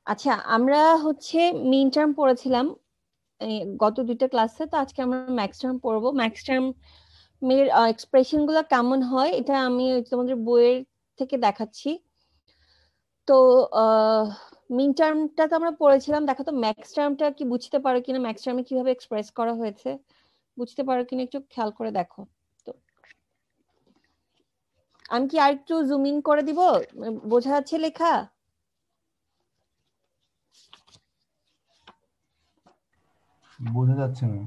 আচ্ছা, আমরা হচ্ছে মিন টার্ম পড়েছিলাম গত দুইটা ক্লাসে। তো আজকে আমরা ম্যাক্স টার্ম পড়বো। ম্যাক্স টার্ম এর এক্সপ্রেশন গুলো কেমন হয় এটা আমি তোমাদের বইয়ের থেকে দেখাচ্ছি। তো মিন টার্মটা তো আমরা পড়েছিলাম, দেখো তো ম্যাক্স টার্মটা কি বুঝতে পারো কিনা, ম্যাক্স টার্মে কিভাবে এক্সপ্রেস করা হয়েছে বুঝতে পারো কিনা একটু খেয়াল করে দেখো। তো আমি কি আর একটু জুম ইন করে দিব, বোঝা যাচ্ছে লেখা? বোঝা যাচ্ছে না।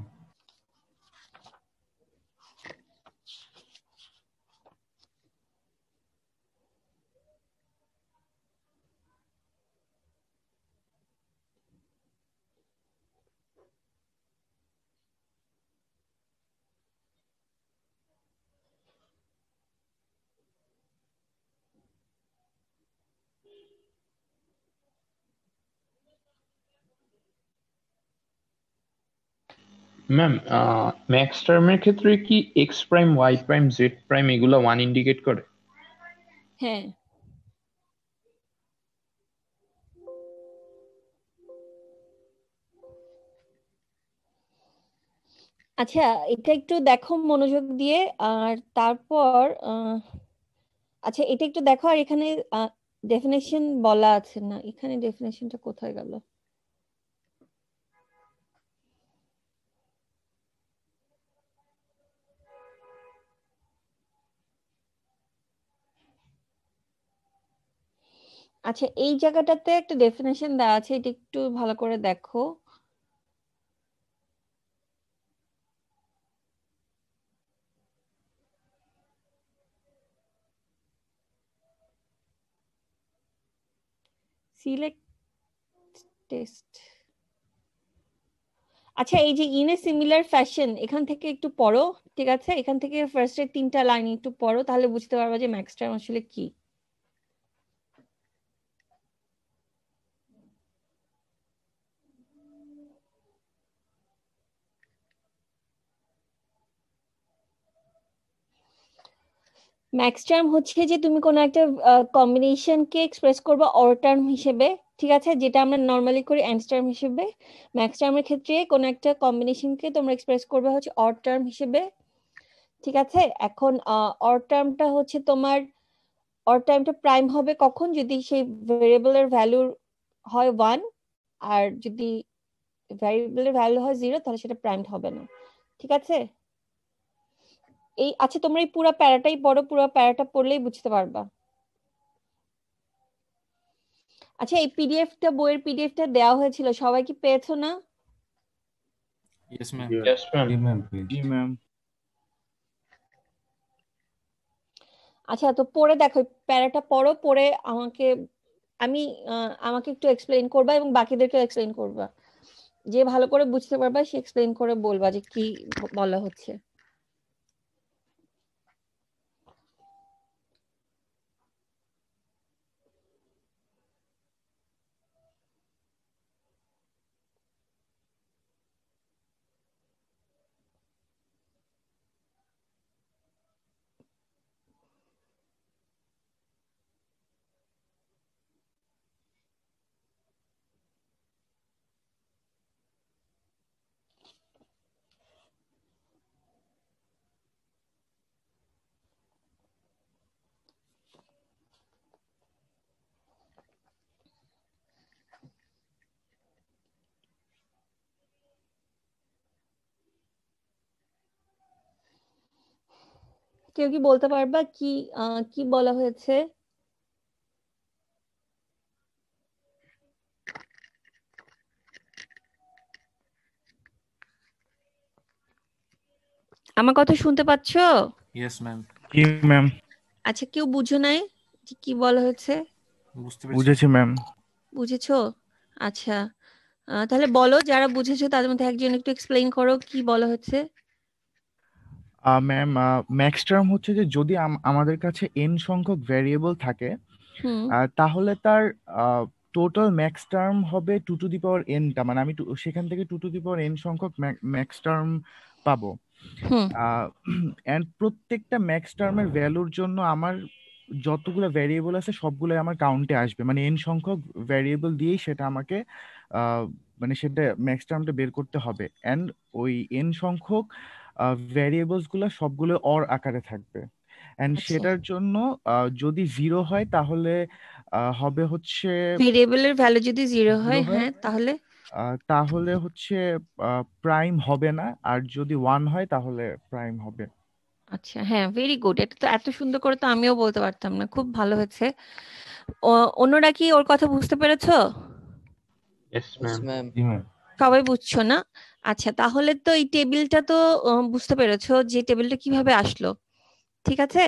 ম্যাম, ম্যাক্স টার্মের ক্ষেত্রে কি X prime Y prime Z prime এগুলো ওয়ান ইন্ডিকেট করে? হ্যাঁ। আচ্ছা, এটা একটু দেখো মনোযোগ দিয়ে। আর তারপর আচ্ছা, এটা একটু দেখো। আর এখানে ডেফিনেশন বলা আছে না, এখানে ডেফিনেশনটা কোথায় গেল? আচ্ছা, এই জায়গাটাতে একটা ডেফিনেশন দেওয়া আছে, এটা একটু ভালো করে দেখো। Select test. আচ্ছা, এই যে ইন এ সিমিলার ফ্যাশন, এখান থেকে একটু পড়ো। ঠিক আছে, এখান থেকে ফার্স্টের তিনটা লাইন একটু পড়ো, তাহলে বুঝতে পারবে যে ম্যাক্স টার্ম আসলে কি। ম্যাক্স টার্ম হচ্ছে যে তুমি কোনো একটা কম্বিনেশনকে এক্সপ্রেস করবে অর টার্ম হিসেবে। ঠিক আছে, যেটা আমরা নর্মালি করি এন্ড টার্ম হিসেবে। ম্যাক্স টার্মের ক্ষেত্রে কোনো একটা কম্বিনেশনকে তোমরা এক্সপ্রেস করবে হচ্ছে অর টার্ম হিসেবে। ঠিক আছে, এখন অর টার্মটা হচ্ছে তোমার, অর টার্মটা প্রাইম হবে কখন, যদি সেই ভেরিয়েবলের ভ্যালু হয় 1, আর যদি ভ্যারিয়েবলের ভ্যালু হয় 0 তাহলে সেটা প্রাইমড হবে না। ঠিক আছে, এই আচ্ছা তোমরা এই পুরো প্যারাটাই পড়ো, পুরো প্যারাটা পড়লেই বুঝতে পারবা। আচ্ছা, এই পিডিএফটা, বইয়ের পিডিএফটা দেওয়া হয়েছিল, সবাই কি পেয়েছো না? Yes ma'am. Yes ma'am. জি ম্যাম, जी পেয়েছি। मैम। আচ্ছা, তো পড়ে দেখো, প্যারাটা পড়ো, পড়ে আমাকে আমি আমাকে একটু এক্সপ্লেইন করবা এবং বাকিদেরকে এক্সপ্লেইন করবা। যে ভালো করে বুঝতে পারবা সে এক্সপ্লেইন করে বলবা যে কি বলা হচ্ছে। কেউ কি বলতে পারবা কি কি বলা হয়েছে? আমার কথা শুনতে পাচ্ছো? Yes ma'am. জি ম্যাম, আচ্ছা, কেউ বুঝো নাই যে কি বলা হয়েছে? বুঝতে পেরেছি। বুঝেছি ম্যাম। বুঝেছো? আচ্ছা, তাহলে বলো, যারা বুঝেছো তাদের মধ্যে একজন একটু এক্সপ্লেইন করো কি বলা হচ্ছে। ম্যাম, ম্যাক্স টার্ম হচ্ছে যে যদি আমাদের কাছে এন সংখ্যক ভ্যারিয়েবল থাকে, হুম। তাহলে তার টোটাল ম্যাক্স টার্ম হবে টু টু দি পাওয়ার এনটা, মানে আমি সেখান থেকে two to the power n সংখ্যক ম্যাক্স টার্ম পাবো। হুম। অ্যান্ড প্রত্যেকটা ম্যাক্স টার্মের ভ্যালুর জন্য আমার যতগুলো ভ্যারিয়েবল আছে সবগুলো আমার কাউন্টে আসবে, মানে এন সংখ্যক ভ্যারিয়েবল দিয়েই সেটা আমাকে আহ, মানে সেটা ম্যাক্স টার্মটা বের করতে হবে। অ্যান্ড ওই এন সংখ্যক ভ্যারিয়েবলস গুলো সবগুলো অর আকারে থাকবে। অ্যান্ড আচ্ছা, সেটার জন্য যদি জিরো হয় তাহলে হবে হচ্ছে ভেরিয়েবলের ভ্যালু যদি জিরো জিরো হয়, হয়, হ্যাঁ, তাহলে তাহলে হচ্ছে প্রাইম হবে না, আর যদি ওয়ান হয় তাহলে প্রাইম হবে। আচ্ছা, হ্যাঁ, ভেরি গুড। এটা তো এত সুন্দর করে তো আমিও বলতে পারতাম না, খুব ভালো হয়েছে। অন্যরা কি ওর কথা বুঝতে পেরেছো? Yes Yes, ma'am. ma'am. জি ম্যাম। সবাই বুঝছো না? আচ্ছা, তাহলে তো এই টেবিলটা তো বুঝতে পেরেছো যে টেবিলটা কিভাবে আসলো, ঠিক আছে?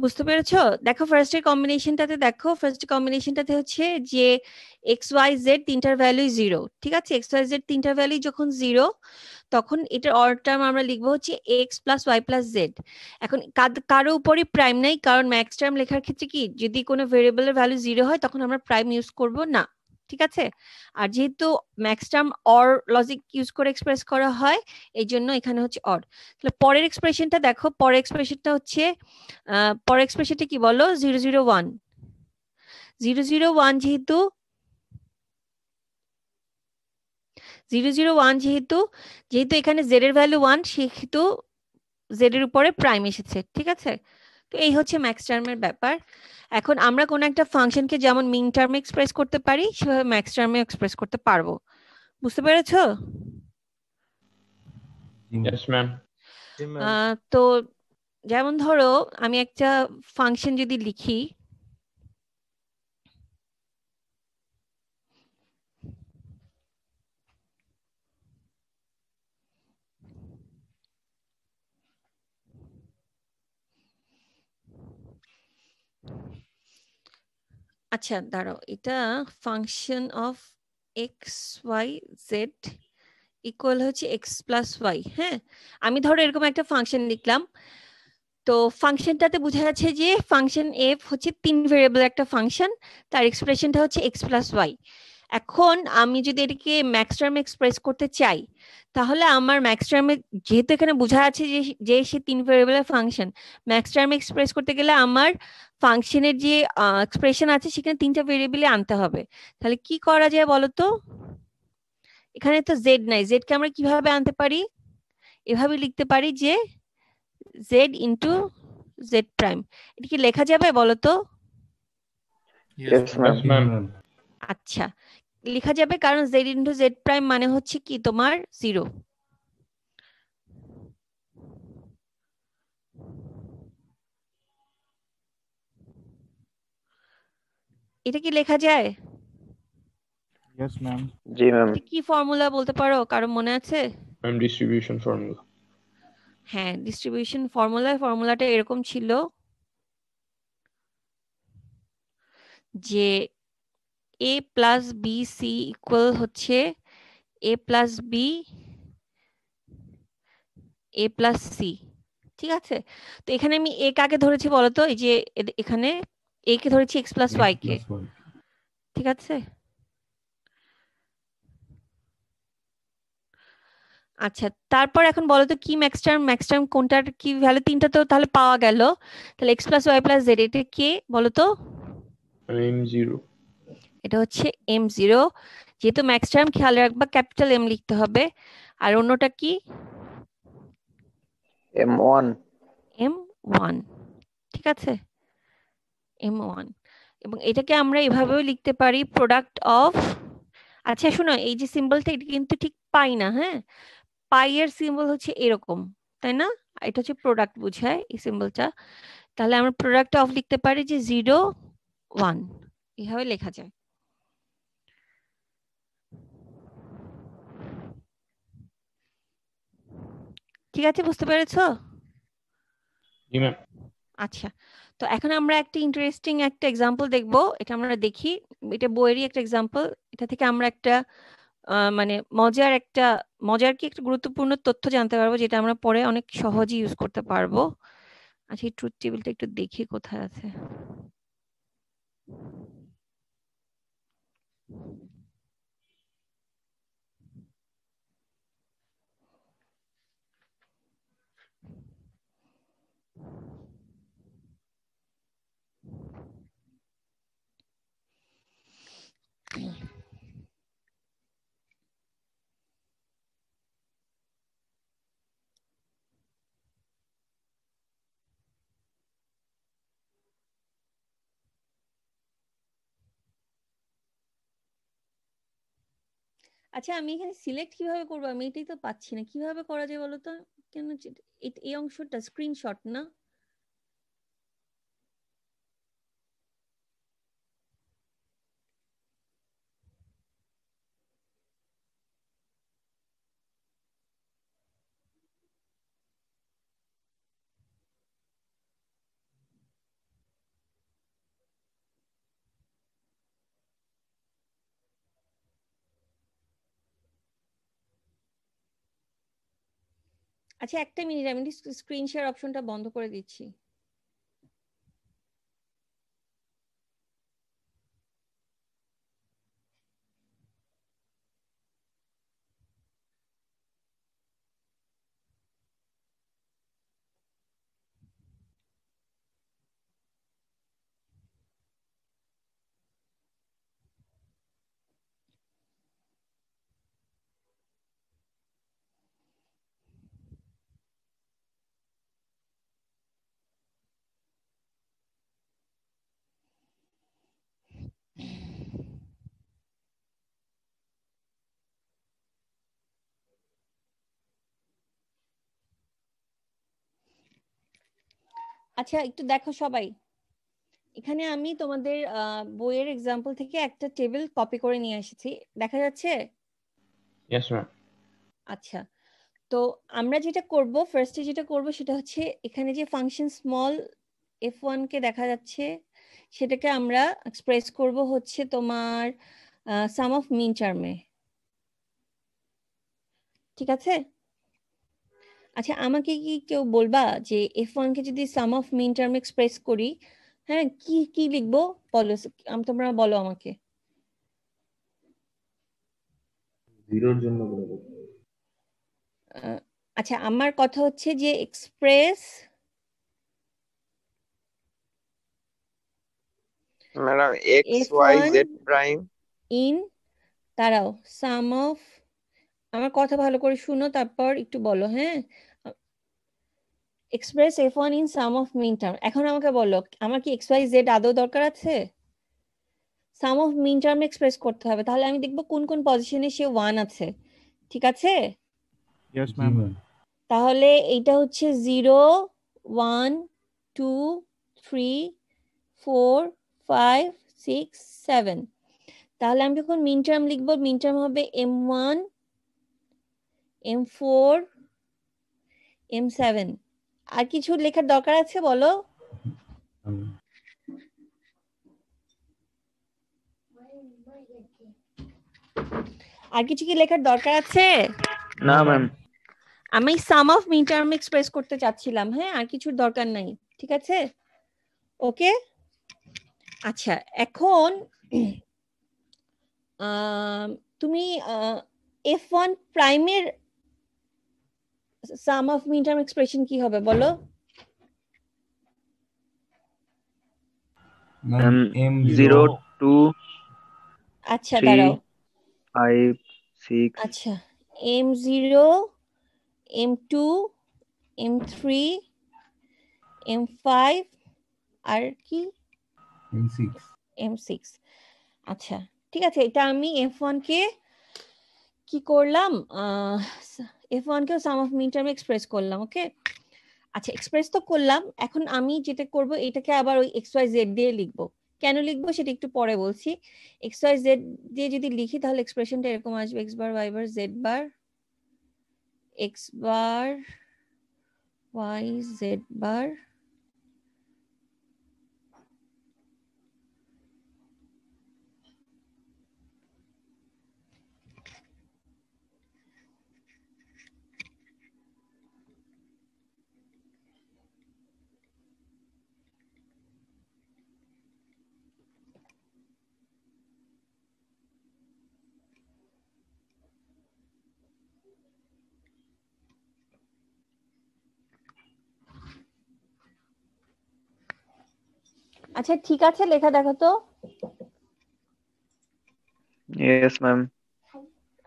বুঝতে পেরেছো? দেখো ফার্স্টের কম্বিনেশনটাতে, দেখো ফার্স্ট কম্বিনেশনটাতে হচ্ছে যে এক্স ওয়াই জেড তিনটার ভ্যালু জিরো, ঠিক আছে? এক্স ওয়াই জেড তিনটার ভ্যালু যখন জিরো, তখন এটার অর টার্ম আমরা লিখবো হচ্ছে X plus Y plus Z. এখন কারো উপরই প্রাইম নাই, কারণ ম্যাক্স টার্ম লেখার ক্ষেত্রে কি, যদি কোনো ভেরিয়েবলের ভ্যালু জিরো হয় তখন আমরা প্রাইম ইউজ করব না, ঠিক আছে? আর যেহেতু max term or logic use করে এক্সপ্রেস করা হয়, এই জন্য এখানে হচ্ছে অর। তাহলে পরের এক্সপ্রেশনটা দেখো, পরের এক্সপ্রেশনটা হচ্ছে পরের এক্সপ্রেশনটা কি বলো, 001। 001 যেহেতু 001 যেহেতু যেহেতু এখানে জেড এর ভ্যালু 1, সেহেতু জেড এর উপরে প্রাইম এসেছে, ঠিক আছে? তো এই হচ্ছে ম্যাক্স টার্মের ব্যাপার। এখন আমরা কোন একটা ফাংশনকে যেমন মিন টার্মে এক্সপ্রেস করতে পারি, সেভাবে ম্যাক্স টার্মে এক্সপ্রেস করতে পারবো। বুঝতে পেরেছো? জি ma'am. Yes ma'am. Yes, ma'am. তো যেমন ধরো আমি একটা ফাংশন যদি লিখি, আচ্ছা দাঁড়াও, এটা function of X Y Z equal হচ্ছে এক্স প্লাস ওয়াই। হ্যাঁ, আমি ধরো এরকম একটা ফাংশন লিখলাম। তো ফাংশনটাতে বোঝা যাচ্ছে যে ফাংশন এফ হচ্ছে তিন ভেরিয়েবল একটা ফাংশন, তার এক্সপ্রেশনটা হচ্ছে এক্স প্লাস ওয়াই। এখন আমি যদি এটাকে ম্যাক্স টার্মে এক্সপ্রেস করতে চাই, তাহলে আমার ম্যাক্স টার্মে, যেহেতু এখানে বোঝা আছে যে যে সে তিন ভেরিয়েবলের ফাংশন, ম্যাক্স টার্মে এক্সপ্রেস করতে গেলে আমার ফাংশনের যে এক্সপ্রেশন আছে সেখানে তিনটা ভেরিয়েবলে আনতে হবে। তাহলে কি করা যায় বলো তো? এখানে তো জেড নাই, জেড কে আমরা কিভাবে আনতে পারি? এভাবে লিখতে পারি যে জেড ইন্টু জেড প্রাইম। এটা কি লেখা যাবে বলো তো? Yes, yes ma'am. জি ম্যাম। ম্যাম। আচ্ছা, লেখা যাবে, কারণ জেড ইন্টু জেড প্রাইম মানে হচ্ছে কি তোমার জিরো। এটা কি লেখা যায়? Yes ma'am. জি ম্যাম। এটা কি ফর্মুলা বলতে পারো, কারো মনে আছে? Ma'am distribution formula. হ্যাঁ, ডিস্ট্রিবিউশন ফর্মুলাটা এরকম ছিল যে a plus b c equal হচ্ছে a plus b a plus c, ঠিক আছে? তো এখানে আমি এ কাকে ধরেছি বলতো? এই যে এখানে এ কে ধরেছি এক্স প্লাস ওয়াই কে, প্লাস ওয়াই। ঠিক আছে? আচ্ছা, তারপর এখন বলো তো কি ম্যাক্স টার্ম, ম্যাক্স টার্ম কোনটার কি ভ্যালু? তিনটা তো তাহলে পাওয়া গেল। তাহলে X plus Y plus Z, এটা কে বলো তো? M0। এটা হচ্ছে এম জিরো। যেহেতু ম্যাক্স টার্ম, খেয়াল রাখবা ক্যাপিটাল এম লিখতে হবে। আর অন্যটা কি? M1. এম ওয়ান, ঠিক আছে? M one. এবং এটাকে আমরা এভাবেও লিখতে পারি, প্রোডাক্ট অফ, আচ্ছা শোনো, এই যে সিম্বলটা এটা কিন্তু ঠিক পাই না, হ্যাঁ? পাই এর সিম্বল হচ্ছে এরকম, তাই না? এটা হচ্ছে প্রোডাক্ট বোঝায় এই সিম্বলটা। তাহলে আমরা প্রোডাক্ট অফ লিখতে পারি যে 0 1, এভাবে লেখা যায়। ঠিক আছে, বুঝতে পেরেছো? জি ম্যাম। আচ্ছা, তো এখন আমরা একটা ইন্টারেস্টিং একটা এক্সাম্পল দেখবো। এটা আমরা দেখি, এটা বইয়েরই একটা এক্সাম্পল। এটা থেকে আমরা একটা মানে মজার কি একটা গুরুত্বপূর্ণ তথ্য জানতে পারবো, যেটা আমরা পরে অনেক সহজে ইউজ করতে পারবো। আচ্ছা, এই ট্রুথ টেবিলটা একটু দেখি কোথায় আছে। আচ্ছা আমি এখানে সিলেক্ট কিভাবে করবো, আমি এটাই তো পাচ্ছি না, কিভাবে করা যায় বলো তো? কেন এই অংশটা স্ক্রিনশট না? আচ্ছা একটা মিনিট, আমি স্ক্রিন শেয়ার অপশনটা বন্ধ করে দিচ্ছি। আচ্ছা একটু দেখো সবাই, এখানে আমি তোমাদের বইয়ের এক্সাম্পল থেকে একটা টেবিল কপি করে নিয়ে এসেছি, দেখা যাচ্ছে? Yes ma'am. আচ্ছা, তো আমরা যেটা করব, ফার্স্টে যেটা করব সেটা হচ্ছে এখানে যে ফাংশন স্মল f1 কে দেখা যাচ্ছে, সেটাকে আমরা এক্সপ্রেস করব হচ্ছে তোমার সাম অফ মিন টার্মে, ঠিক আছে? আচ্ছা আমাকে কি কেউ বলবা যে f1 কে যদি সাম অফ মিন টার্ম এক্সপ্রেস করি, হ্যাঁ কি কি লিখবো বলো, তোমরা বলো আমাকে। জিরোর জন্য বলবো। আচ্ছা আমার কথা হচ্ছে যে express madam X Y f1 Z prime in, দাঁড়াও, সাম অফ, আমার কথা ভালো করে শুনো তারপর একটু বলো, হ্যাঁ? Express f1 in sum of min term. এখন আমাকে বলো আমার কি এক্স ওয়াই জেড আদৌ দরকার আছে? সাম অফ মিন টার্ম এক্সপ্রেস করতে হবে, তাহলে আমি দেখবো কোন কোন পজিশনে সে 1 আছে, ঠিক আছে? ইয়েস জি ম্যাম। ম্যাম। তাহলে এইটা হচ্ছে 0 1 2 3 4 5 6 7। তাহলে আমি যখন মিন টার্ম লিখবো, মিন টার্ম হবে m1 m4 m7। আর কিছু লেখার দরকার আছে বলো? আর কিছু কি লেখার দরকার আছে? না ম্যাম। আমি সাম অফ মিন টার্ম এক্সপ্রেস করতে চাচ্ছিলাম, হ্যাঁ আর কিছুর দরকার নাই, ঠিক আছে? ওকে, আচ্ছা এখন তুমি f1 প্রাইমের সাম অফ মিন টার্ম এক্সপ্রেশন কি হবে বলো? ম্যাম এম 0 2 আচ্ছা 3 দাঁড়াও, 5 6 আচ্ছা m0 m2 m3 m5 আর কি M6। m6। আচ্ছা ঠিক আছে, এটা আমি f1 কে কি করলাম, f1 কে সাম অফ মিন টার্মে এক্সপ্রেস করলাম, ওকে? আচ্ছা এক্সপ্রেস তো করলাম, এখন আমি যেটা করব এটাকে আবার ওই এক্স ওয়াই জেড দিয়ে লিখবো। কেন লিখবো সেটা একটু পরে বলছি। এক্স ওয়াই জেড দিয়ে যদি লিখি তাহলে এক্সপ্রেশনটা এরকম আসবে, x bar y bar Z bar, x bar Y Z bar আচ্ছা ঠিক আছে, লেখা দেখো তো। Yes ma'am.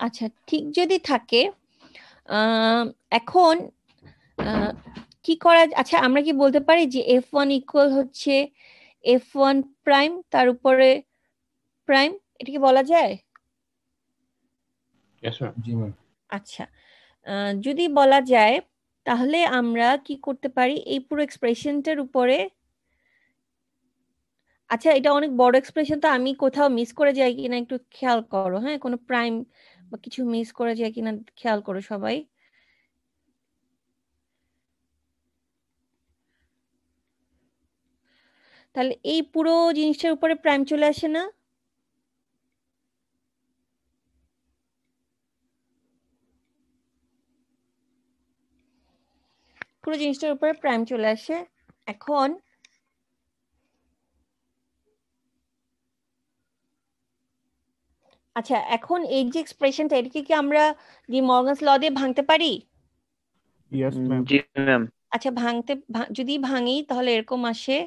আচ্ছা ঠিক যদি থাকে এখন কি করা, আচ্ছা আমরা কি বলতে পারি যে f1 ইকুয়াল হচ্ছে f1 প্রাইম তার উপরে প্রাইম, এটা কি বলা যায়? Yes ma'am. জি ম্যাম। আচ্ছা, যদি বলা যায় তাহলে আমরা কি করতে পারি এই পুরো এক্সপ্রেশনটার উপরে। আচ্ছা, এটা অনেক বড় এক্সপ্রেশন, তো আমি কোথাও মিস করে যাই কিনা একটু খেয়াল করো, হ্যাঁ, কোনো প্রাইম বা কিছু মিস করে যায় কিনা খেয়াল করো সবাই। তাহলে এই পুরো জিনিসটার উপরে প্রাইম চলে আসে না? পুরো জিনিসটার উপরে প্রাইম চলে আসে। এখন আচ্ছা, এখন এই যে এক্সপ্রেশনটা, এটাকে কি আমরা ডি মর্গানস ল দিয়ে ভাঙতে পারি? Yes ma'am. জি ম্যাম। আচ্ছা, যদি ভাঙি তাহলে এরকম আসে,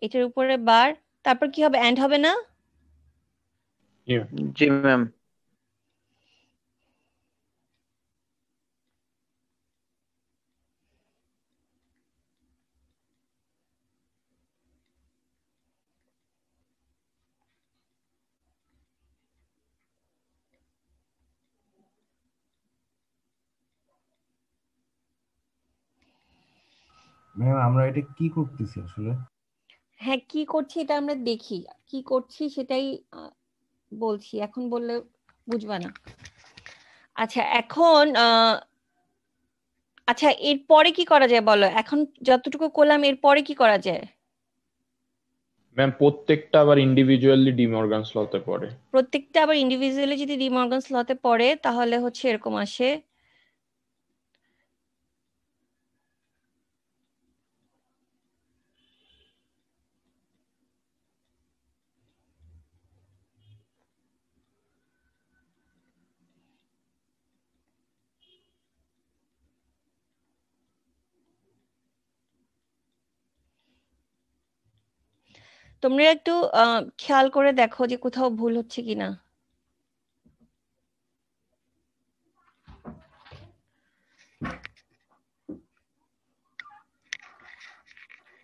এটার উপরে বার, তারপর কি হবে, এন্ড হবে না? জি ম্যাম। ম্যাম আমরা এটা কি করতেছি আসলে? হ্যাঁ, কি করছি এটা আমরা দেখি, কি করছি সেটাই বলছি, এখন বললে বুঝবা না। আচ্ছা, এখন আচ্ছা, এরপরে কি করা যায় বলো, এখন যতটুকু করলাম এরপরে কি করা যায়? ম্যাম প্রত্যেকটা আবার ইন্ডিভিজুয়ালি ডি মর্গানস লতে পড়ে। প্রত্যেকটা আবার ইন্ডিভিজুয়ালি যদি ডি মর্গানস লতে পড়ে তাহলে হচ্ছে এরকম আসে। তোমরা একটু খেয়াল করে দেখো যে কোথাও ভুল হচ্ছে কিনা।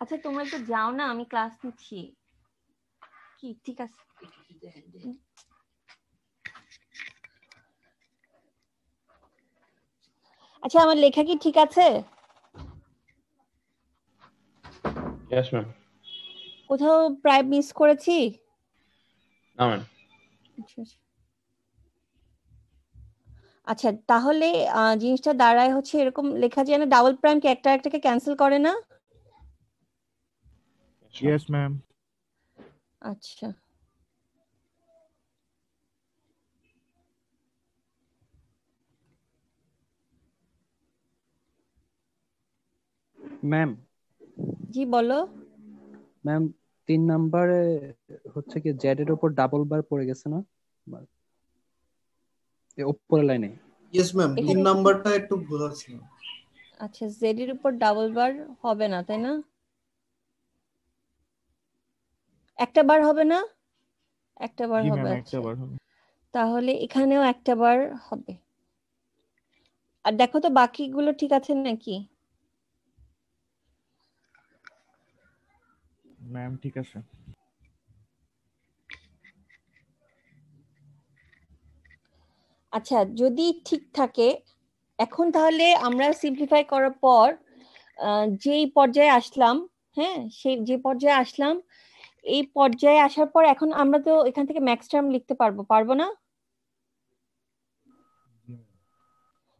আচ্ছা, তোমরা একটু যাও না, আমি ক্লাস নিচ্ছি। কি ঠিক আছে? আচ্ছা, আমার লেখা কি ঠিক আছে? Yes ma'am. কোথাও প্রায় মিস করেছি? না ম্যাম। আচ্ছা আচ্ছা। আচ্ছা, তাহলে জিনিসটা দাঁড়ায় হচ্ছে এরকম, লেখা যায় না, ডাবল প্রাইম কি একটা একটাকে ক্যান্সেল করে না? Yes ma'am. আচ্ছা, ম্যাম জি বলো। ম্যাম 3 নম্বরে হচ্ছে কি জেড এর উপর ডাবল বার পড়ে গেছে না উপরের লাইনে? ইয়েস ম্যাম, তিন এখানে নাম্বারটা একটু ভুল আছে। আচ্ছা, জেড এর উপর ডাবল বার হবে না তাই না? একটা বার হবে না? একটা বার জি হবে, ম্যাম, একটা আচ্ছা। বার হবে। তাহলে এখানেও একটা বার হবে। আর দেখো তো বাকিগুলো ঠিক আছে নাকি? ম্যাম ঠিক আছে। আচ্ছা, যদি ঠিক থাকে, এখন তাহলে আমরা সিম্পলিফাই করার পর যেই পর্যায়ে আসলাম, হ্যাঁ, সেই যে পর্যায়ে আসলাম, এই পর্যায়ে আসার পর এখন আমরা তো এখান থেকে ম্যাক্স টার্ম লিখতে পারবো, পারবো না?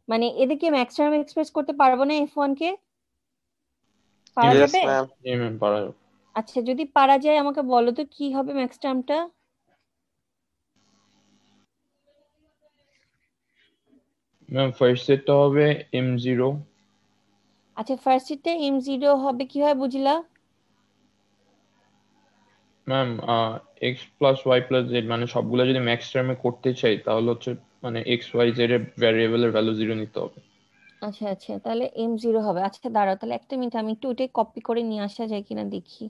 মানে এদেরকে ম্যাক্স টার্ম এক্সপ্রেস করতে পারবো না F1 কে? পারা ইয়েস যাবে? ম্যাম। জি ম্যাম পারা যাবে। আচ্ছা, যদি পারা যায় আমাকে বলো তো কি হবে ম্যাক্স টার্মটা। ম্যাম ফার্স্ট সেটটা হবে m0। আচ্ছা, ফার্স্ট এতে M0 হবে, কি হয় বুঝলা? Ma'am X plus Y plus Z মানে সবগুলো যদি ম্যাক্স টার্মে করতে চাই তাহলে হচ্ছে মানে এক্স ওয়াই জেড এর ভ্যারিয়েবলের ভ্যালু 0 নিতে হবে। আচ্ছা আচ্ছা, তাহলে M0 হবে। আচ্ছা দাঁড়াও, তাহলে একটা মিনিট, আমি একটু ওটাই কপি করে নিয়ে আসা যায় কিনা দেখি।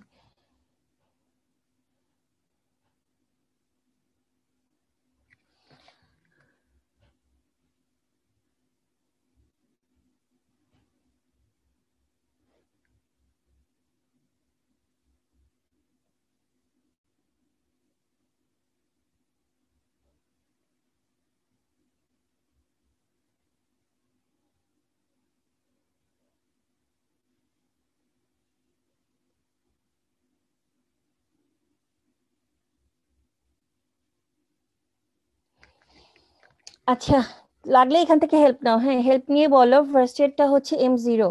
আচ্ছা, লাগলে এখান থেকে হেল্প নাও। হ্যাঁ, হেল্প নিয়ে বলো। ফার্স্ট এরটা হচ্ছে M0,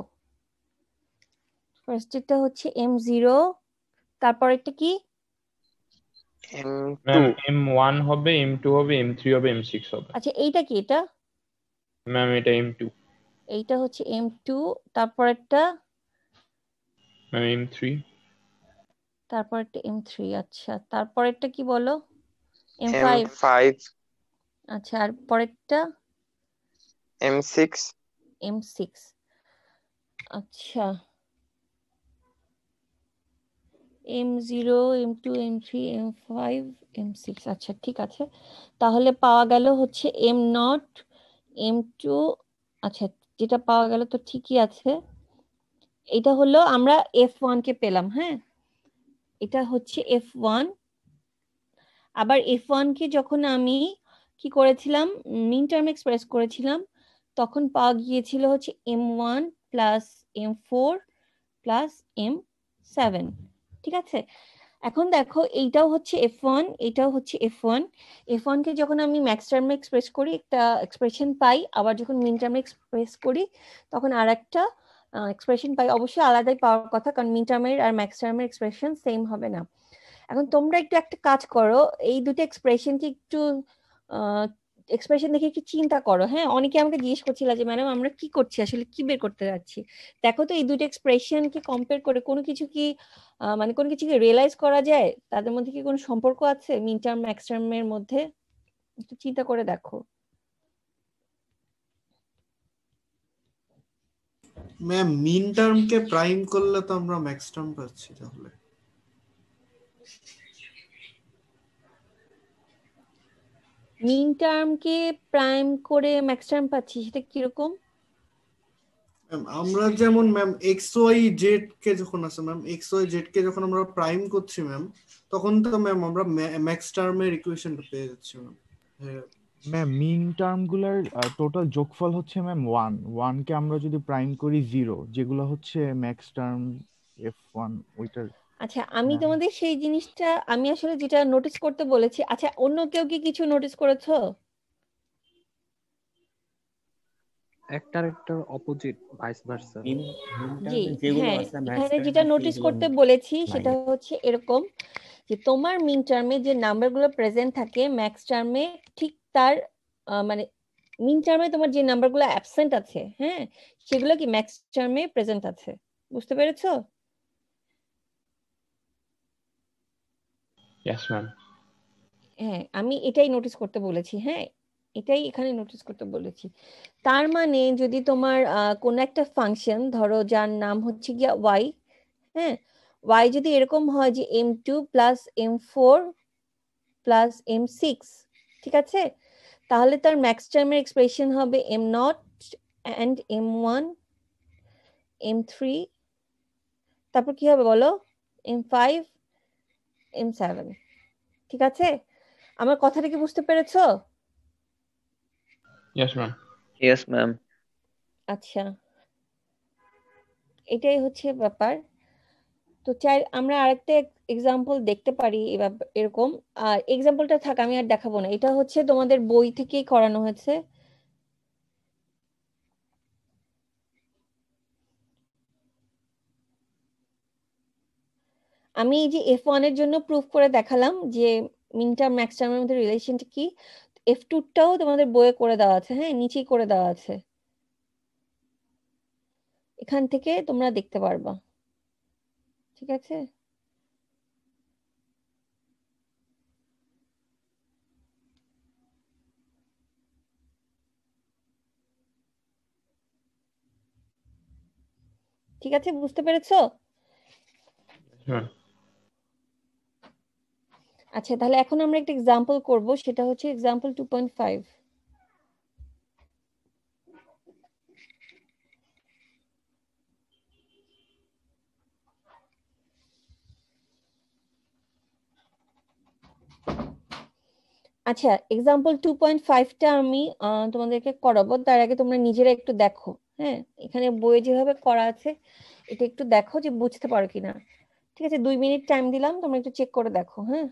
ফার্স্ট এরটা হচ্ছে M0, তারপরেরটা কি? M2 ম্যাম M1 হবে, M2 হবে, M3 হবে, M6 হবে। আচ্ছা, এইটা কি? এটা ম্যাম এটা M2। এইটা হচ্ছে M2, তারপরেরটা ম্যাম M3। তারপরেরটা M3। আচ্ছা, তারপরেরটা কি বলো? M5। M5 আচ্ছা, আর পরেরটা M6 M6। আচ্ছা, M0, M2, M3, M5, M6। আচ্ছা, ঠিক আছে। তাহলে পাওয়া গেল হচ্ছে M0, M2। আচ্ছা, যেটা পাওয়া গেল তো ঠিকই আছে। এটা হলো আমরা F1 কে পেলাম। হ্যাঁ, এটা হচ্ছে F1। আবার F1 কে যখন আমি কি করেছিলাম, মিন টার্ম এক্সপ্রেস করেছিলাম, তখন পাওয়া গিয়েছিল হচ্ছে M1 plus M4 plus M7। ঠিক আছে, এখন দেখো এইটাও হচ্ছে F1, এটাও হচ্ছে F1। F1 কে যখন আমি ম্যাক্স টার্মে এক্সপ্রেস করি একটা এক্সপ্রেশন পাই, আবার যখন মিন টার্মে এক্সপ্রেস করি তখন আর একটা এক্সপ্রেশন পাই। অবশ্যই আলাদাই পাওয়ার কথা, কারণ মিন টার্মের আর ম্যাক্স টার্মের এক্সপ্রেশন সেম হবে না। এখন তোমরা একটু একটা কাজ করো, এই দুটো এক্সপ্রেশনকে একটু এক্সপ্রেশন দেখে একটু চিন্তা করো। হ্যাঁ, অনেকে আমাকে জিজ্ঞেস করছিল যে ম্যাডাম আমরা কি করছি, আসলে কি বের করতে যাচ্ছি। দেখো তো এই দুটো এক্সপ্রেশনকে কম্পেয়ার করে কোনো কিছু কি মানে কোনো কিছু কি রিয়েলাইজ করা যায়, তাদের মধ্যে কি কোনো সম্পর্ক আছে মিন টার্ম ম্যাক্স টার্মের মধ্যে? একটু চিন্তা করে দেখো। ম্যাম মিন টার্মকে প্রাইম করলে তো আমরা ম্যাক্স টার্ম পাচ্ছি। তাহলে মিন টার্মকে প্রাইম করে ম্যাক্স টার্ম পাচ্ছি, সেটা কিরকম? ম্যাম আমরা যেমন ম্যাম এক্স ওয়াই জেড কে যখন আছে ম্যাম, এক্স ওয়াই জেড কে যখন আমরা প্রাইম করছি ম্যাম, তখন তো ম্যাম আমরা ম্যাক্স টার্মের ইকুয়েশনটা পেয়ে যাচ্ছি ম্যাম। হ্যাঁ ম্যাম মিন টার্মগুলোর টোটাল যোগফল হচ্ছে ম্যাম 1 কে আমরা যদি প্রাইম করি 0, যেগুলো হচ্ছে ম্যাক্স টার্ম F1 ওইটার। আচ্ছা, আমি ম্যাম তোমাদের সেই জিনিসটা আমি আসলে যেটা নোটিস করতে বলেছি। আচ্ছা, অন্য কেউ কি কিছু নোটিস করেছো? একটার একটার অপোজিট, ভাইস ভার্সা। মিন জি, টার্মে যেগুলো হ্যাঁ, আছে ম্যাক্স এখানে যেটা টার্মে নোটিস সেইগুলো করতে বলেছি নাই। সেটা হচ্ছে এরকম যে তোমার মিন টার্মে যে নাম্বারগুলো প্রেজেন্ট থাকে ম্যাক্স টার্মে ঠিক তার মানে মিন টার্মে তোমার যে নাম্বারগুলো অ্যাবসেন্ট আছে, হ্যাঁ, সেগুলো কি ম্যাক্স টার্মে প্রেজেন্ট আছে। বুঝতে পেরেছো? Yes ma'am. হ্যাঁ, আমি এটাই নোটিস করতে বলেছি। হ্যাঁ, এটাই এখানে নোটিস করতে বলেছি। তার মানে যদি তোমার কোন একটা ফাংশন ধরো যার নাম হচ্ছে গিয়া ওয়াই, হ্যাঁ, ওয়াই যদি এরকম হয় যে M2 plus M4 plus M6, ঠিক আছে, তাহলে তার ম্যাক্স টার্মের এক্সপ্রেশন হবে M0 অ্যান্ড M1, M3, তারপর কি হবে বলো, M5, M7। ঠিক আছে, আমার কথাটা কি বুঝতে পেরেছো? Yes ma'am. Yes ma'am. আচ্ছা, এটাই হচ্ছে ব্যাপার। তো চাই আমরা আরেকটা এক্সাম্পল দেখতে পারি এরকম। আর এক্সাম্পলটা থাক, আমি আর দেখাবো না, এটা হচ্ছে তোমাদের বই থেকেই করানো হয়েছে। আমি এই যে F1 এর জন্য প্রুফ করে দেখালাম যে মিন টার্ম ম্যাক্স টার্মের মধ্যে রিলেশনটা কি। F2 টাও তোমাদের বইয়ে করে দেওয়া আছে, হ্যাঁ, নিচেই করে দেওয়া আছে, এখান থেকে তোমরা দেখতে পারবা। ঠিক আছে, ঠিক আছে, বুঝতে পেরেছো? ম্যাম আচ্ছা, তাহলে এখন আমরা একটা এক্সাম্পল করব, সেটা হচ্ছে এক্সাম্পল 2.5। আচ্ছা, এক্সাম্পল 2.5টা আমি তোমাদেরকে করাবো, তার আগে তোমরা নিজেরা একটু দেখো। হ্যাঁ, এখানে বইয়ে যেভাবে করা আছে এটা একটু দেখো যে বুঝতে পারো কিনা। ঠিক আছে, 2 মিনিট টাইম দিলাম, তোমরা একটু চেক করে দেখো। হ্যাঁ,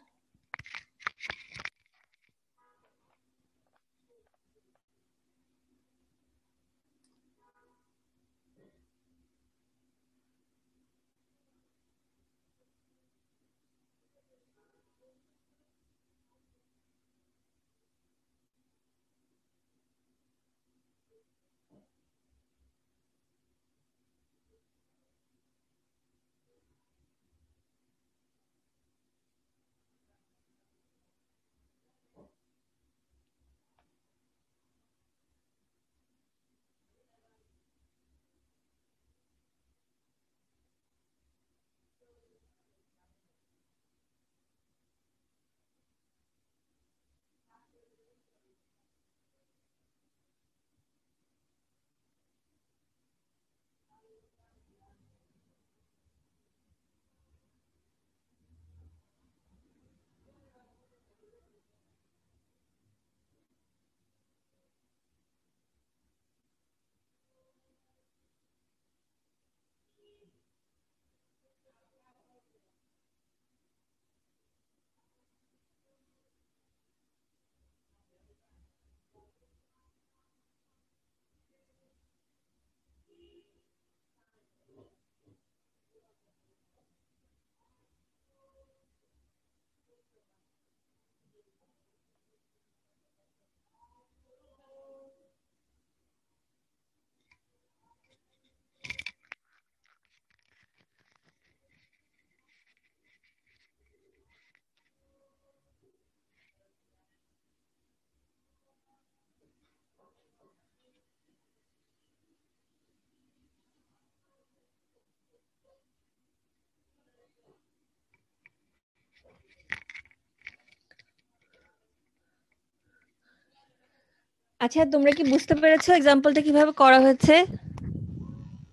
আচ্ছা, তোমরা কি বুঝতে পেরেছো এক্সাম্পলটা কিভাবে করা হয়েছে?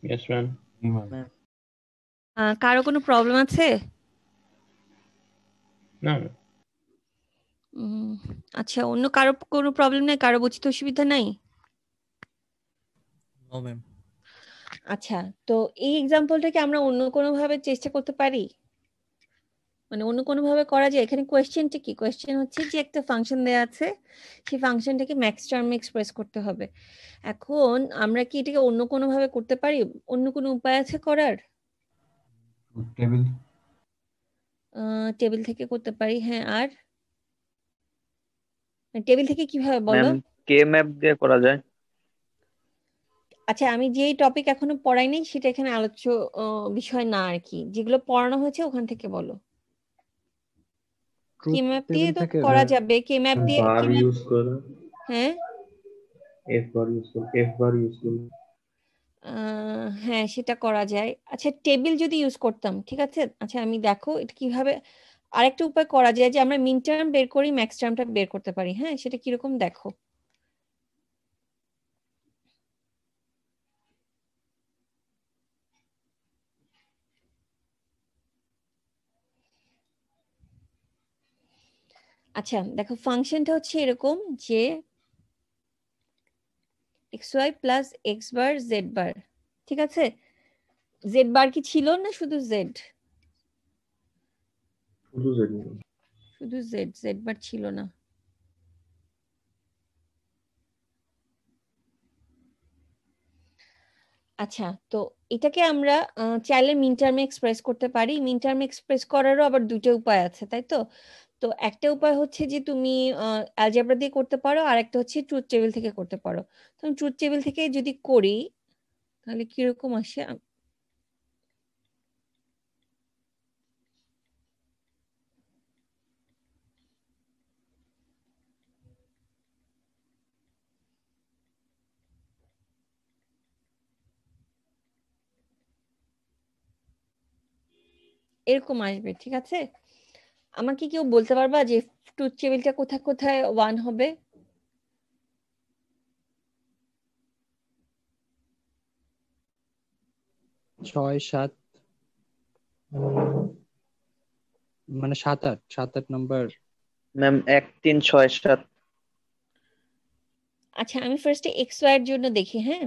Yes ma'am. জি ম্যাম। কারো কোনো প্রবলেম আছে? না আচ্ছা, অন্য কারো কোনো প্রবলেম নাই? কারো বুঝতে অসুবিধা নাই? No ma'am. আচ্ছা, তো এই এক্সাম্পলটাকে আমরা অন্য কোনো ভাবে চেষ্টা করতে পারি, মানে অন্য কোনো ভাবে করা যায়? এখানে কোয়েশ্চেনটা কি? কোয়েশ্চেন হচ্ছে যে একটা ফাংশন দেয়া আছে, সেই ফাংশনটাকে ম্যাক্স টার্মে এক্সপ্রেস করতে হবে। এখন আমরা কি এটাকে অন্য কোনো ভাবে করতে পারি? অন্য কোনো উপায় আছে করার? টেবিল। টেবিল থেকে করতে পারি, হ্যাঁ। আর টেবিল থেকে কিভাবে বলো? ম্যাম কে ম্যাপ দিয়ে করা যায়। আচ্ছা, আমি যেই টপিক এখনো পড়াই নাই সেটা এখানে আলোচ্য বিষয় না আর কি, যেগুলো পড়ানো হয়েছে ওখান থেকে বলো। কে ট্রুথ ম্যাপ দিয়ে টেবিল তো থেকে করা যাবে, কে ম্যাপ দিয়ে বার কে ম্যাপ, ইউজ করে, হ্যাঁ এফ বার ইউজ করে, এফ বার ইউজ করে। হ্যাঁ সেটা করা যায়। আচ্ছা, টেবিল যদি ইউজ করতাম, ঠিক আছে। আচ্ছা আমি দেখো এটা কিভাবে আরেকটা উপায় করা যায়, যে আমরা মিন টার্ম বের করি, ম্যাক্স টার্মটা বের করতে পারি। হ্যাঁ, সেটা কিরকম দেখো। আচ্ছা দেখো, ফাংশনটা হচ্ছে এরকম যে X Y plus x bar Z bar, ঠিক আছে। জেড বার কি ছিল না শুধু জেড? শুধু জেড। শুধু জেড, জেড বার ছিল না। আচ্ছা, তো এটাকে আমরা চাইলে মিন টার্মে এক্সপ্রেস করতে পারি। মিন টার্মে এক্সপ্রেস করারও আবার দুটো উপায় আছে, তাই তো। তো একটা উপায় হচ্ছে যে তুমি অ্যালজেব্রা দিয়ে করতে পারো, আর একটা হচ্ছে ট্রুথ টেবিল থেকে করতে পারো। তো আমি ট্রুথ টেবিল থেকে যদি করি তাহলে কিরকম আসে। এরকম আসবে, ঠিক আছে। আমাকে কেউ বলতে পারবা যে ট্রুথ টেবিলটা কোথায় কোথায় 1 হবে? ছয় সাত, মানে সাত আট নাম্বার। ম্যাম 1 3 6 7। আচ্ছা, আমি ফার্স্টে এক্স ওয়াই এর জন্য দেখি। হ্যাঁ,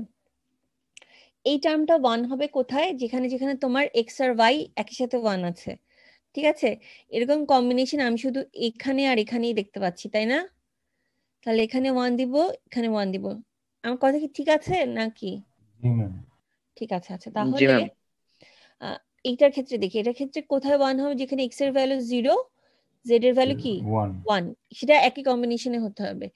এই টার্মটা 1 হবে কোথায়? যেখানে যেখানে তোমার এক্স আর ওয়াই একই সাথে 1 আছে, ঠিক আছে। এরকম কম্বিনেশন আমি শুধু এখানে আর এখানেই দেখতে পাচ্ছি, তাই না? তাহলে এখানে 1 দিব, এখানে 1 দিব। আমার কথা কি ঠিক আছে নাকি? জি ম্যাম। ঠিক আছে। আচ্ছা, জি তাহলে ম্যাম। এইটার ক্ষেত্রে দেখি, এটার ক্ষেত্রে কোথায় 1 হবে? যেখানে এক্স এর ভ্যালু 0, জেড এর ভ্যালু কি 1। 1, সেটা একই কম্বিনেশনে হতে হবে।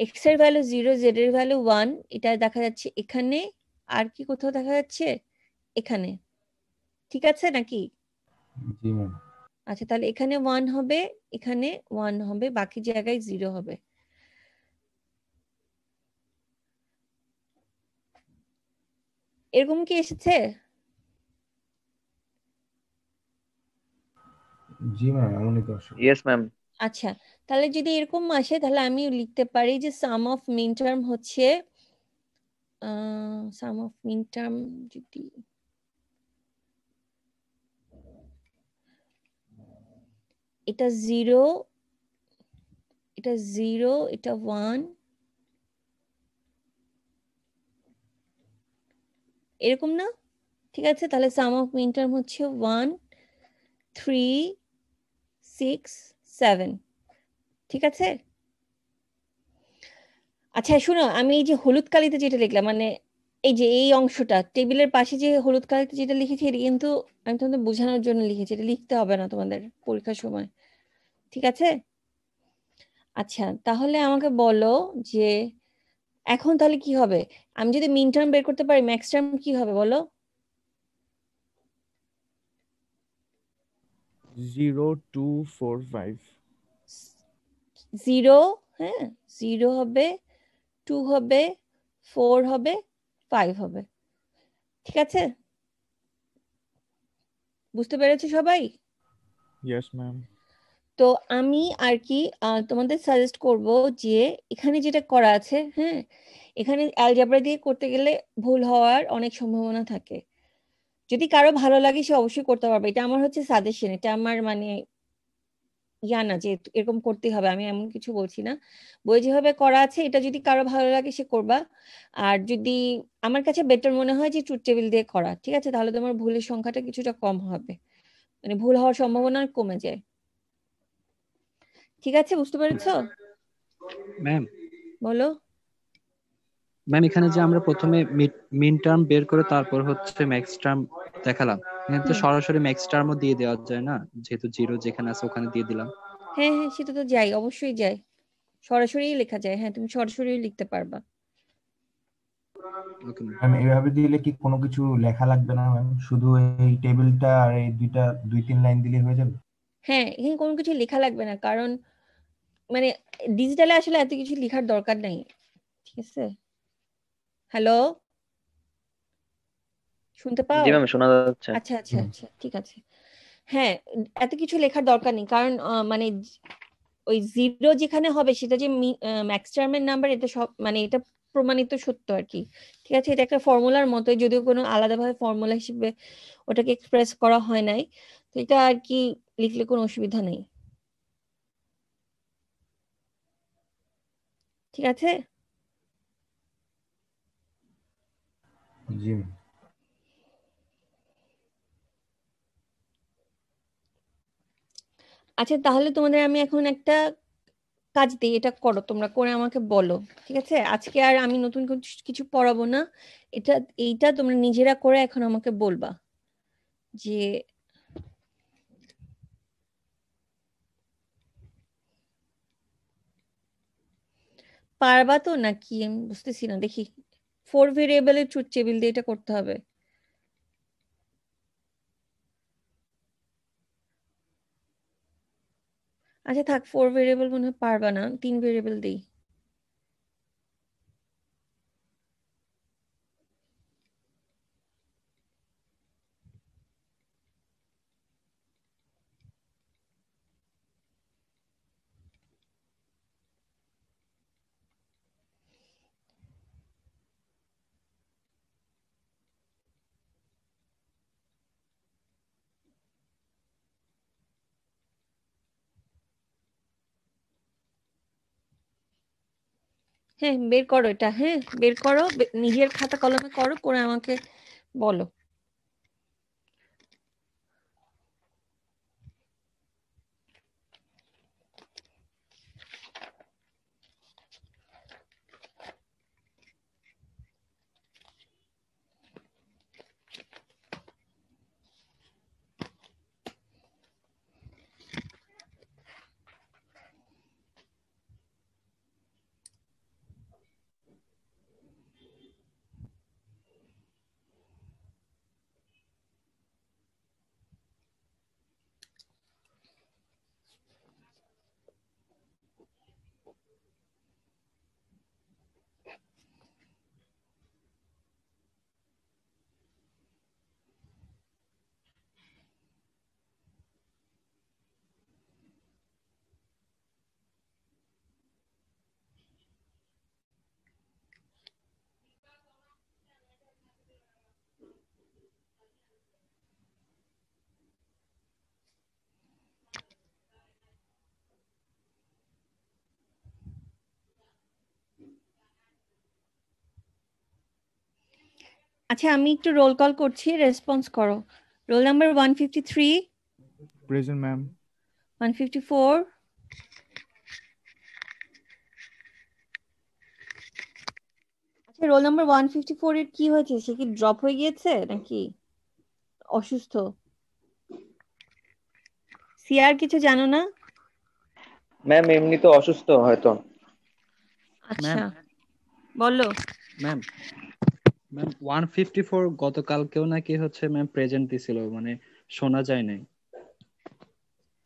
এক্স এর ভ্যালু 0, জেড এর ভ্যালু 1, এটা দেখা যাচ্ছে এখানে। আর কি কোথাও দেখা যাচ্ছে? এখানে, ঠিক আছে নাকি? জি ম্যাম। আচ্ছা, তাহলে এখানে 1 হবে, এখানে 1 হবে, বাকি জায়গায় 0 হবে। এরকম কি এসেছে? জি ম্যাম, এমনই তো আসলে। Yes ma'am. আচ্ছা, তাহলে যদি এরকম আসে তাহলে আমি লিখতে পারি যে সাম অফ মিন টার্ম হচ্ছে সাম অফ মিন টার্ম, যদি এটা 0, এটা 0, এটা 1, এরকম না? ঠিক আছে, তাহলে সাম অফ মিন টার্ম হচ্ছে 1 3 6 7, ঠিক আছে। আচ্ছা শুনো, আমি এই যে হলুদ কালিতে যেটা লিখলাম, মানে এই যে এই অংশটা টেবিলের পাশে যে হলুদ কালিতে যেটা লিখেছি, এটা কিন্তু আমি তোমাদের বোঝানোর জন্য লিখেছি, এটা লিখতে হবে না তোমাদের পরীক্ষার সময়, ঠিক আছে। আচ্ছা, তাহলে আমাকে বলো যে এখন তাহলে কি হবে? আমি যদি মিন টার্ম বের করতে পারি, ম্যাক্স টার্ম কি হবে বলো? 0 2 4 5। 0, হ্যাঁ 0 হবে, 2 হবে, 4 হবে, 5 হবে, ঠিক আছে। বুঝতে পেরেছো সবাই? Yes ma'am. তো আমি আর কি তোমাদের সাজেস্ট করব যে এখানে যেটা করা আছে, হ্যাঁ, এখানে অ্যালজেব্রা দিয়ে করতে গেলে ভুল হওয়ার অনেক সম্ভাবনা থাকে। যদি কারো ভালো লাগে সে অবশ্যই করতে পারবে, এটা আমার হচ্ছে সাজেশন, এটা আমার মানে না যে এরকম করতে হবে, আমি এমন কিছু বলছি না। বই যেভাবে করা আছে এটা যদি কারো ভালো লাগে সে করবা। আর যদি আমার কাছে বেটার মনে হয় যে ট্রুথ টেবিল দিয়ে করা, ঠিক আছে, তাহলে তোমার ভুলের সংখ্যাটা কিছুটা কম হবে, মানে ভুল হওয়ার সম্ভাবনা কমে যায়। ঠিক আছে, বুঝতে পেরেছো? ম্যাম বলো। ম্যাম এখানে যে আমরা প্রথমে মিন টার্ম বের করে তারপর হচ্ছে ম্যাক্স টার্ম দেখালাম, এখানে তো সরাসরি ম্যাক্স টার্মও দিয়ে দেওয়া যায় না, যেহেতু জিরো যেখানে আছে ওখানে দিয়ে দিলাম। হ্যাঁ হ্যাঁ, সেটা তো যাই, অবশ্যই যাই, সরাসরি লেখা যায়, হ্যাঁ তুমি সরাসরি লিখতে পারবা। ওকে ম্যাম এইভাবে দিলে কি কোনো কিছু লেখা লাগবে না ম্যাম, শুধু এই টেবিলটা আর এই দুই তিন লাইন দিলে হয়ে যাবে? হ্যাঁ, এখানে কোনো কিছু লেখা লাগবে না, কারণ মানে ডিজিটালে আসলে এত কিছু লেখার দরকার নাই, ঠিক আছে? হ্যালো, শুনতে পাও? জি ম্যাম, শোনা যাচ্ছে। আচ্ছা আচ্ছা আচ্ছা, ঠিক আছে। হ্যাঁ, এত কিছু লেখার দরকার নেই, কারণ মানে ওই জিরো যেখানে হবে সেটা যে ম্যাক্স টার্মের নাম্বার, এটা সব মানে এটা প্রমাণিত সত্য আর কি, ঠিক আছে? এটা একটা ফর্মুলার মতো, যদিও কোনো আলাদাভাবে ফর্মুলা হিসেবে ওটাকে এক্সপ্রেস করা হয় নাই, তো এটা আর কি লিখলে কোনো অসুবিধা নেই, ঠিক আছে? জি ম্যাম। আচ্ছা, তাহলে তোমাদের আমি এখন একটা কাজ দিই, এটা করো, তোমরা করে আমাকে বলো, ঠিক আছে? আজকে আর আমি নতুন কিছু পড়াবো না, এটা এইটা তোমরা নিজেরা করে এখন আমাকে বলবা যে পারবা তো নাকি, আমি বুঝতেছি না, দেখি। 4 ভেরিয়েবলের ট্রুথ টেবিল দিয়ে এটা করতে হবে। আচ্ছা থাক, 4 ভেরিয়েবল মনে হয় পারবা না, 3 ভেরিয়েবল দিই। হ্যাঁ, বের করো এটা, হ্যাঁ বের করো, নিজের খাতা কলমে করো, করে আমাকে বলো। আচ্ছা, আমি একটু রোল কল করছি, রেসপন্স করো। Roll number 153, present ma'am. 154, আচ্ছা রোল নাম্বার 154 এর কি হয়েছে, সে কি ড্রপ হয়ে গিয়েছে নাকি অসুস্থ? সিয়ার কিছু জানো না? ম্যাম এমনি তো অসুস্থ হয়তো। আচ্ছা বলো। ম্যাম ম্যাম 154 গতকালকেও নাকি হচ্ছে ম্যাম প্রেজেন্ট দিছিল, মানে শোনা যায় নাই।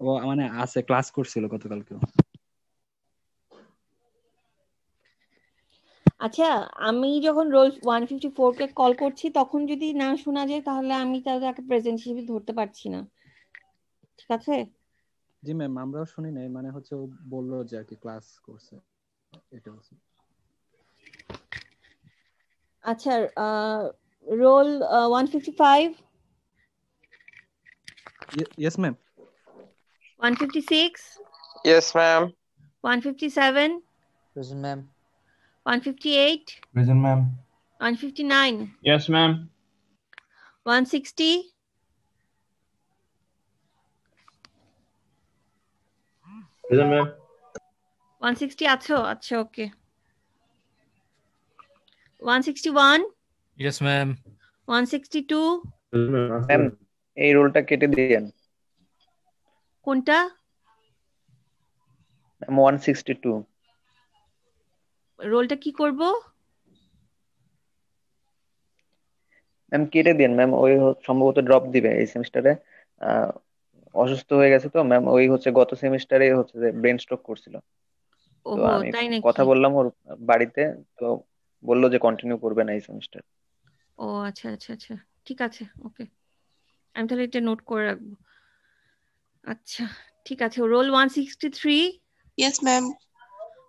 ও মানে আছে, ক্লাস করছিল গতকালকেও। আচ্ছা, আমি যখন রোল 154 কে কল করছি তখন যদি না শোনা যায় তাহলে আমি তাকে প্রেজেন্ট হিসেবে ধরতে পারছি না, ঠিক আছে? জি ম্যাম, আমরাও শুনি নাই, মানে হচ্ছে ও বললো যে আর কি ক্লাস করছে, এটা বলছে। আচ্ছা, roll 155, yes ma'am. 156, Yes, ma'am. 157, Present, ma'am. 158, present ma'am 159, Yes, ma'am. 160, Present, ma'am. 160 আছো? আচ্ছা, okay. 161, Yes, ma'am. 162, Present, ma'am. Ask ma'am ma'am. এই রোলটা কেটে দিয়েন। কোনটা? ম্যাম 162 রোলটা কি করব? ম্যাম কেটে দিন ম্যাম, ওই সম্ভবত ড্রপ দিবে এই সেমিস্টারে। অসুস্থ হয়ে গেছে তো ম্যাম, ওই হচ্ছে গত সেমিস্টারে হচ্ছে যে ব্রেন স্ট্রোক করছিল। তো ওহো, আমি তাই কথা নাকি? বললাম ওর বাড়িতে, তো বললো যে কন্টিনিউ করবে না এই সেমিস্টার। ও আচ্ছা আচ্ছা আচ্ছা, ঠিক আছে, ওকে। আমি তাহলে এটা নোট করে রাখবো। আচ্ছা, ঠিক আছে। Roll 163, Yes, ma'am.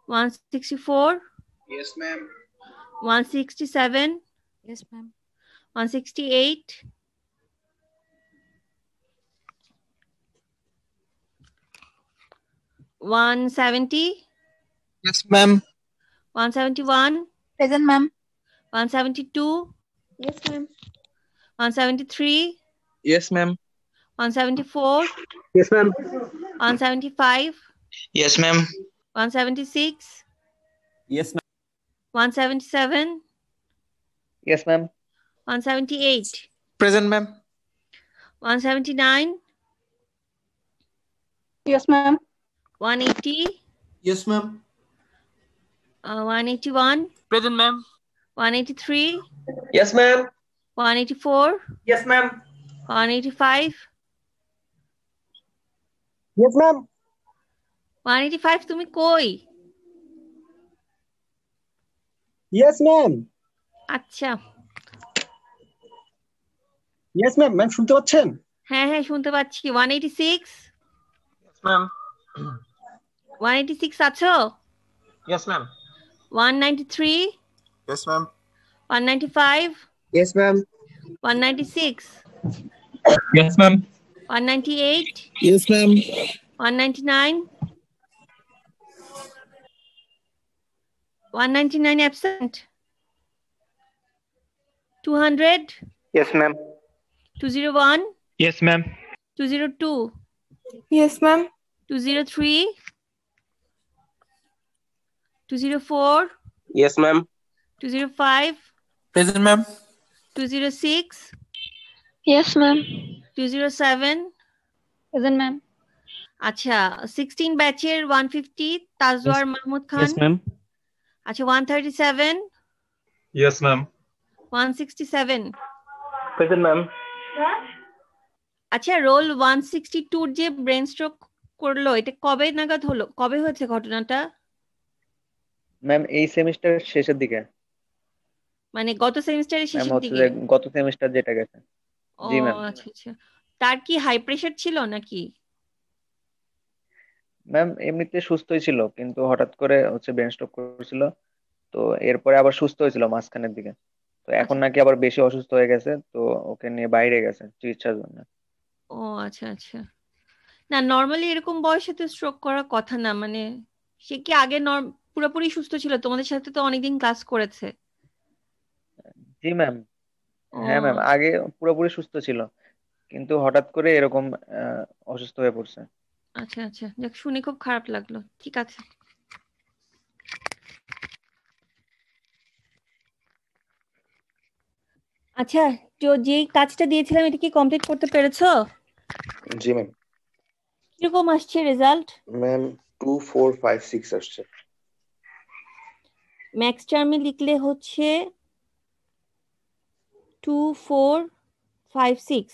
164, Yes, ma'am. 167, Yes, ma'am. 168, 170, Yes, ma'am. 171, Present, ma'am. 172, Yes, ma'am. 173, Yes, ma'am. 174, Yes, ma'am. 175, Yes, ma'am. 176, Yes, ma'am. 177, yes ma'am 178, Present, ma'am. 179, Yes, ma'am. 180, Yes, ma'am. 181, Present, ma'am. 183, Yes, ma'am. 184, Yes, ma'am. 185, Yes, ma'am. 185 তুমি কই? Yes, ma'am. আচ্ছা, Yes, ma'am. Ma'am শুনতে পাচ্ছেন? হ্যাঁ হ্যাঁ শুনতে পাচ্ছি। 186, Yes, ma'am. 186 আছো? Yes, ma'am. 193, Yes, ma'am. 195, Yes, ma'am. 196, Yes, ma'am. 198, Yes, ma'am. 199, 199 absent, 200, Yes, ma'am. 201, Yes, ma'am. 202, Yes, ma'am. 203, 204, Yes, ma'am. 205, Present, ma'am. 206, Yes, ma'am. 207, Present, ma'am. আচ্ছা 16 ব্যাচের 150 তাজওয়ার মাহমুদ খান। Yes ma'am. আচ্ছা 137, Yes, ma'am. 167। Present, ma'am. আচ্ছা role 162 যে brain stroke করলো এটা কবে নাগাদ হলো? কবে হয়েছে ঘটনাটা? ম্যাম এই সেমিস্টারের শেষের দিকে। মানে গত সেমিস্টারের ম্যাম শেষের হচ্ছে দিকে? যে গত সেমিস্টার যেটা গেছে। ও জি ম্যাম। আচ্ছা আচ্ছা। তার কি হাই প্রেশার ছিল নাকি? ম্যাম এমনিতে সুস্থই ছিল, কিন্তু হঠাৎ করে হচ্ছে ব্রেন স্ট্রোক করেছিল। তো এরপরে আবার সুস্থ হয়েছিল মাঝখানের দিকে। তো এখন আচ্ছা নাকি আবার বেশি অসুস্থ হয়ে গেছে, তো ওকে নিয়ে বাইরে গেছে চিকিৎসার জন্য। ও আচ্ছা আচ্ছা। না নরমালি এরকম বয়সে তো স্ট্রোক করার কথা না। মানে সে কি আগে পুরোপুরি সুস্থ ছিল? তোমাদের সাথে তো অনেকদিন ক্লাস করেছে। জি ম্যাম। ও হ্যাঁ ম্যাম, আগে পুরোপুরি সুস্থ ছিল, কিন্তু হঠাৎ করে এরকম অসুস্থ হয়ে পড়ছে। আচ্ছা আচ্ছা, যাক শুনে খুব খারাপ লাগলো। ঠিক আছে। আচ্ছা, তো যে কাজটা দিয়েছিলাম এটা কি কমপ্লিট করতে পেরেছো? জি ম্যাম। কিরকম আসছে রেজাল্ট? ম্যাম 2 4 5 6 আসছে। ম্যাক্স টার্মে লিখলে হচ্ছে 2 4 5 6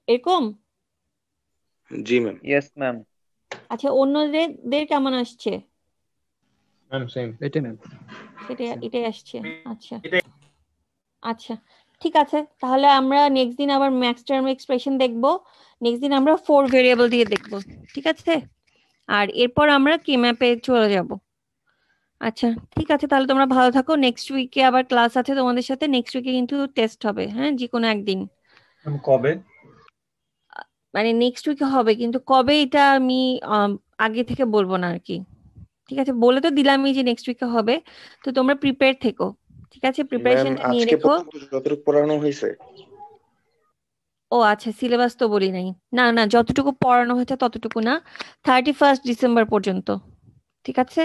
এরকম? জি ম্যাম। Yes ma'am. আচ্ছা অন্যদের কেমন আসছে? Ma'am same. এটাই ম্যাম। এটাই আসছে। আচ্ছা আচ্ছা ঠিক আছে, তাহলে আমরা নেক্সট দিন আবার ম্যাক্স টার্ম এক্সপ্রেশন দেখব। নেক্সট দিন আমরা 4 ভেরিয়েবল দিয়ে দেখব, ঠিক আছে? আর এরপর আমরা কে ম্যাপে চলে যাব। আচ্ছা ঠিক আছে, তাহলে তোমরা ভালো থাকো। নেক্সট উইকে আবার ক্লাস আছে তোমাদের সাথে। নেক্সট উইকে কিন্তু টেস্ট হবে, হ্যাঁ, যে কোনো একদিন। কবে? মানে নেক্সট উইকে হবে, কিন্তু কবে এটা আমি আগে থেকে বলবো না আর কি। ঠিক আছে, বলে তো দিলামই যে নেক্সট উইকে হবে, তো তোমরা প্রিপেয়ার থেকো, ঠিক আছে? ম্যাম প্রিপারেশনটা নিয়ে আজকে রেখো। পর্যন্ত যতটুকু পড়ানো হয়েছে ও আচ্ছা, সিলেবাস তো বলি নাই। না না, যতটুকু পড়ানো হয়েছে ততটুকু না, 31 ডিসেম্বর পর্যন্ত, ঠিক আছে?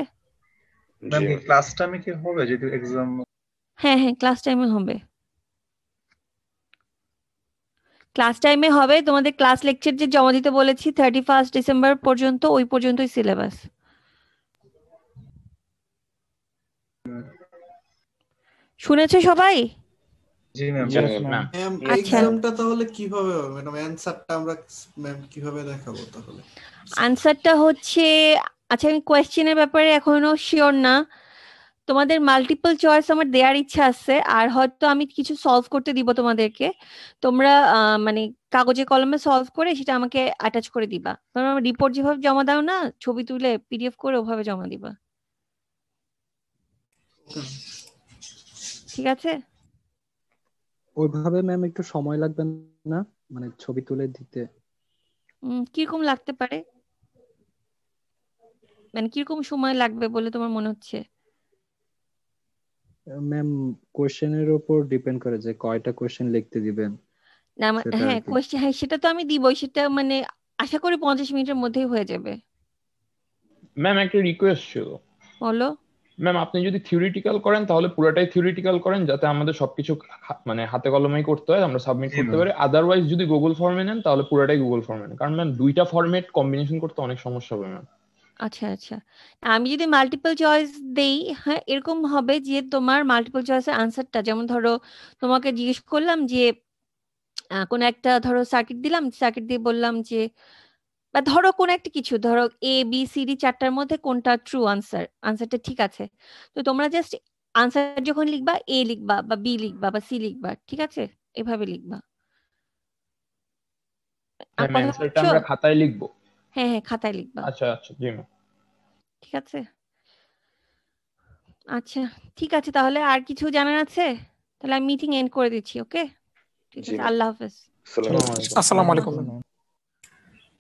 ম্যাম কি ক্লাস টাইমে কি হবে যদি এক্সাম? হ্যাঁ হ্যাঁ, ক্লাস টাইমে হবে। ক্লাস টাইমে হবে। তোমাদের ক্লাস লেকচার যে জমা দিতে বলেছি 31 ডিসেম্বর পর্যন্ত, ওই পর্যন্তই সিলেবাস। শুনেছো সবাই? জি ম্যাম। ম্যাম আচ্ছা, এক্সামটা তাহলে কিভাবে হবে ম্যাডাম? অ্যানসারটা আমরা ম্যাম কিভাবে দেখাবো তাহলে? আনসারটা হচ্ছে, আচ্ছা আমি কোয়েশ্চেনের ব্যাপারে এখনো শিওর না। তোমাদের মাল্টিপল চয়েস আমার দেওয়ার ইচ্ছা আছে, আর হয়তো আমি কিছু সলভ করতে দিব তোমাদেরকে। তোমরা মানে কাগজে কলমে সলভ করে সেটা আমাকে অ্যাটাচ করে দিবা। তোমরা রিপোর্ট যেভাবে জমা দাও না, ছবি তুলে পিডিএফ করে, ওভাবে জমা দিবা, ঠিক আছে? ওইভাবে ম্যাম একটু সময় লাগবে না, মানে ছবি তুলে দিতে? কিরকম লাগতে পারে, মানে কিরকম সময় লাগবে বলে তোমার মনে হচ্ছে? ম্যাম কোশ্চেনের উপর ডিপেন্ড করে যে কয়টা কোশ্চেন লিখতে দিবেন না সেটা আর হ্যাঁ, কি। কোয়েশ্চেন, হ্যাঁ সেটা তো আমি দিবই, সেটা মানে আশা করি 50 মিনিটের মধ্যেই হয়ে যাবে। ম্যাম একটা রিকোয়েস্ট ছিল। বলো। ম্যাম আপনি যদি থিওরিটিক্যাল করেন তাহলে পুরোটাই থিওরিটিক্যাল করেন, যাতে আমাদের সবকিছু মানে হাতে কলমেই করতে হয়, আমরা সাবমিট করতে পারি। আদারওয়াইজ যদি গুগল ফর্মে নেন তাহলে পুরোটাই গুগল ফর্মে নেন, কারণ ম্যাম দুইটা ফরম্যাট কম্বিনেশন করতে অনেক সমস্যা হবে ম্যাম। আচ্ছা আচ্ছা, আমি যদি মাল্টিপল চয়েস দেই, হ্যাঁ এরকম হবে যে তোমার মাল্টিপল চয়েসের আনসারটা, যেমন ধরো তোমাকে জিজ্ঞেস করলাম যে কোন একটা, ধরো সার্কিট দিলাম, সার্কিট দিয়ে বললাম যে, বা ধরো কোন একটা কিছু, ধরো এ বি সি ডি চারটার মধ্যে কোনটা ট্রু আনসার, আনসারটা ঠিক আছে, তো তোমরা জাস্ট আনসার যখন লিখবা এ লিখবা বা বি লিখবা বা সি লিখবা, ঠিক আছে? এভাবে লিখবা। ম্যাম কথা অ্যানসারটা বুঝছো? আমরা খাতায় লিখবো? হ্যাঁ হ্যাঁ, খাতায় লিখবা। আচ্ছা আচ্ছা, জি ম্যাম। ঠিক আছে, আচ্ছা ঠিক আছে, তাহলে আর কিছু জানার আছে? তাহলে আমি মিটিং এন্ড করে দিচ্ছি। ওকে, ঠিক জি আছে, ম্যাম। আল্লাহ হাফেজ। আসসালামু আলাইকুম। আসসালামু আলাইকুম।